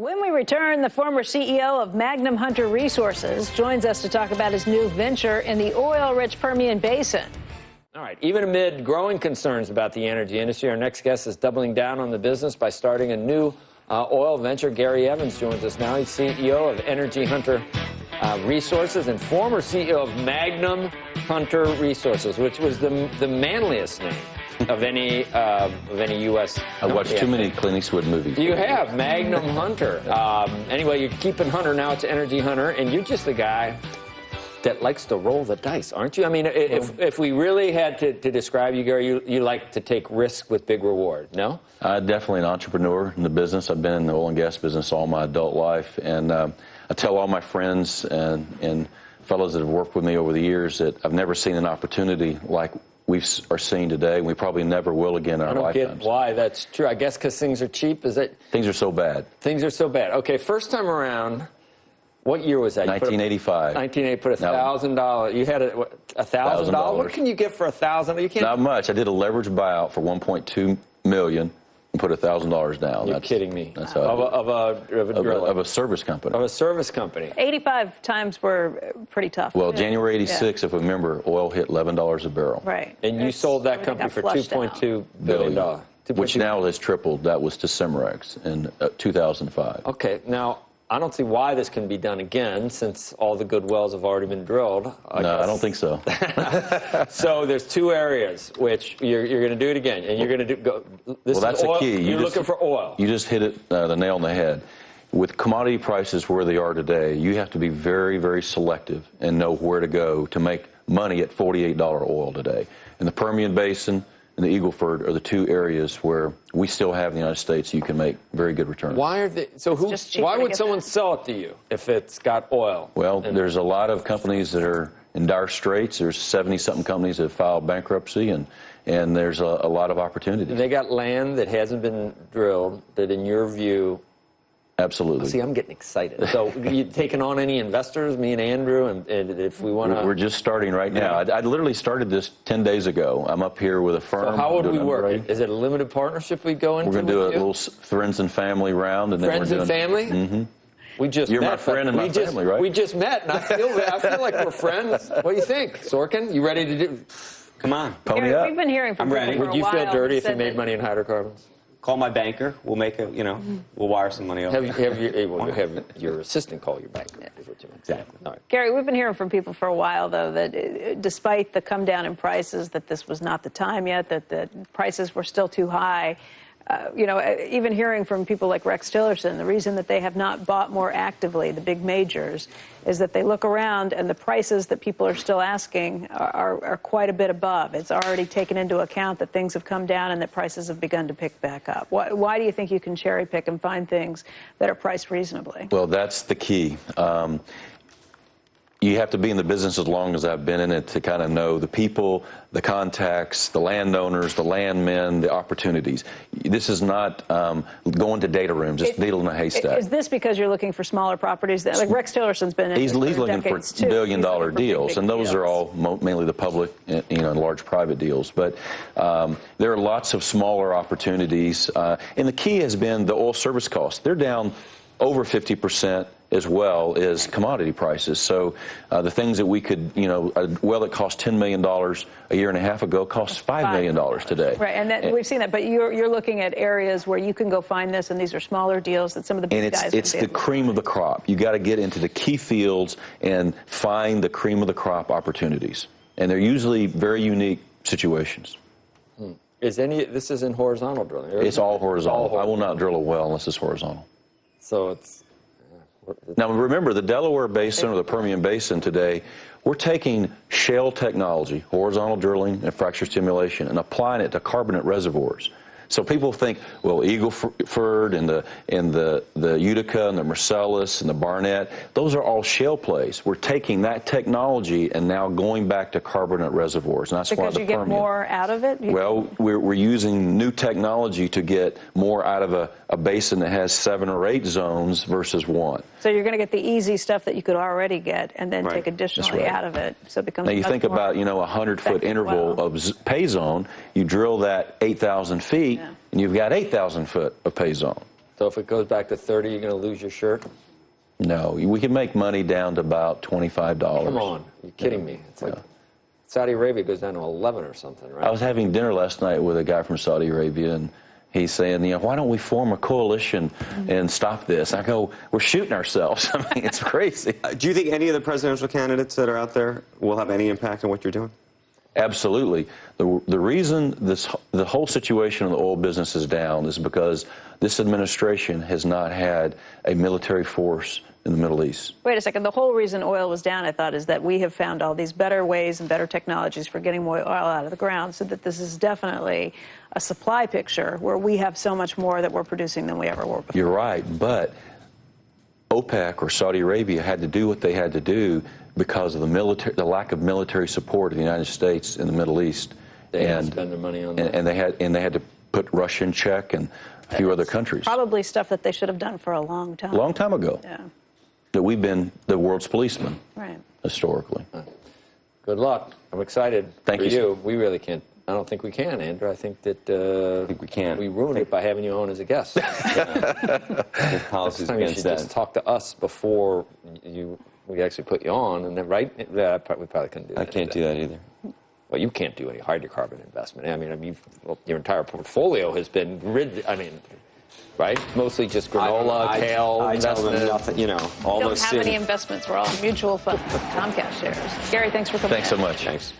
When we return, the former CEO of Magnum Hunter Resources joins us to talk about his new venture in the oil-rich Permian Basin. All right. Even amid growing concerns about the energy industry, our next guest is doubling down on the business by starting a new oil venture. Gary Evans joins us now. He's CEO of Energy Hunter Resources and former CEO of Magnum Hunter Resources, which was the manliest name of any U.S. I watched too many Clint Eastwood movies. You have Magnum Hunter. Anyway, you're keeping Hunter now. It's Energy Hunter, and you're just the guy that likes to roll the dice, aren't you? I mean, if we really had to describe you, Gary, you like to take risk with big reward, no? Definitely an entrepreneur in the business. I've been in the oil and gas business all my adult life, and I tell all my friends and fellows that have worked with me over the years that I've never seen an opportunity like we are seeing today, and we probably never will again in our lifetimes. I don't get why that's true. I guess because things are cheap, is it? Things are so bad. Things are so bad. Okay, first time around, what year was that? 1985. 1980, put $1,000. You had $1,000? What can you get for $1,000? You can't. Not much. I did a leveraged buyout for $1.2 million and put $1,000 down. You're kidding me. That's of a service company. Of a service company. 85 times were pretty tough. Well, January 86, if I remember, oil hit $11 a barrel. Right. And you sold that company for $2.2 billion. Which now has tripled. That was to Cimarex in 2005. Okay, now I don't see why this can be done again, since all the good wells have already been drilled. I don't think so. So there's two areas which you're going to do it again, and you're going to do. This well, that's is oil. the key. You're looking for oil. You just hit it the nail on the head. With commodity prices where they are today, you have to be very, very selective and know where to go to make money at $48 oil today. In the Permian Basin and the Eagle Ford are the two areas where we still have in the United States you can make very good returns. Why are they? So why would someone sell it to you if it's got oil? Well, there's a lot of companies that are in dire straits. There's 70-something companies that have filed bankruptcy, and there's a lot of opportunities. They got land that hasn't been drilled that, in your view. Absolutely. See, I'm getting excited. So, you taking on any investors, me and Andrew, and if we want to? We're just starting right now. I literally started this 10 days ago. I'm up here with a firm. So how would we work? Is it a limited partnership we go into? We're going to do a little friends and family round. And friends and family? Mm-hmm. We just You're met, my friend and my family, right? We just met, and I feel like we're friends. What do you think, Sorkin? You ready to do? Come on. Pony up. We've been hearing from people for a while. Would you feel dirty if you made money in hydrocarbons? Call my banker. We'll make we'll wire some money over. Have your assistant call your banker. Exactly. All right. Gary, we've been hearing from people for a while, though, that despite the come down in prices, that this was not the time yet, that the prices were still too high. Even hearing from people like Rex Tillerson, the reason that they have not bought more actively, the big majors, is that they look around and the prices that people are still asking are quite a bit above. It's already taken into account that things have come down and that prices have begun to pick back up. Why do you think you can cherry pick and find things that are priced reasonably? Well, that's the key. You have to be in the business as long as I've been in it to kind of know the people, the contacts, the landowners, the landmen, the opportunities. This is not going to data rooms, just needle in a haystack. Is this because you're looking for smaller properties? Like Rex Tillerson's been in He's looking for too. billion-dollar deals, and those are all mainly the public, large private deals. But there are lots of smaller opportunities, and the key has been the oil service costs. They're down over 50%. As well as commodity prices. So the things that we could, a well that cost $10 million a year and a half ago costs $5 million today. Right, and we've seen that. But you're looking at areas where you can go find this, and these are smaller deals that some of the big guys. And it's the cream of the crop. You got to get into the key fields and find the cream of the crop opportunities, and they're usually very unique situations. This is in horizontal drilling? It's all horizontal. I will not drill a well unless it's horizontal. So it's. Now, remember, the Delaware Basin or the Permian Basin today, we're taking shale technology, horizontal drilling and fracture stimulation, and applying it to carbonate reservoirs. So people think, well, Eagle Ford and the Utica and the Marcellus and the Barnett, those are all shale plays. We're taking that technology and now going back to carbonate reservoirs. And that's why the Permian. Because you get more out of it? Well, we're using new technology to get more out of a basin that has 7 or 8 zones versus 1. So you're going to get the easy stuff that you could already get and then take additionally out of it. So it becomes now you think about, a 100-foot interval of pay zone. You drill that 8,000 feet, and you've got 8,000 foot of pay zone. So if it goes back to 30, you're going to lose your shirt? No, we can make money down to about $25. Come on, you're kidding me. It's like Saudi Arabia goes down to 11 or something, right? I was having dinner last night with a guy from Saudi Arabia, and he's saying, why don't we form a coalition and stop this? I go, we're shooting ourselves. I mean, it's crazy. Do you think any of the presidential candidates that are out there will have any impact on what you're doing? Absolutely. The reason the whole situation in the oil business is down is because this administration has not had a military force in the Middle East. Wait a second. The whole reason oil was down, I thought, is that we have found all these better ways and better technologies for getting more oil out of the ground, so that this is definitely a supply picture where we have so much more that we're producing than we ever were before. You're right, but OPEC or Saudi Arabia had to do what they had to do because of the lack of military support of the United States in the Middle East. They had to spend their money on that. And they had to put Russia in check and a few other countries. Probably stuff that they should have done for a long time. A long time ago. Yeah. That we've been the world's policemen, right, historically. Good luck. I'm excited Thank for you. you. We really can't. I don't think we can, Andrew. I think that I think we can. We ruined it by having you on as a guest. There's policies You against should that. just talk to us before we actually put you on, and then we probably couldn't do that. I can't do that either. Well, you can't do any hydrocarbon investment. I mean, your entire portfolio has been right? Mostly just granola, kale, I tell them investment. nothing, all don't those have any investments. We're all in mutual funds, Comcast shares. Gary, thanks for coming Thanks so in. much. Thanks.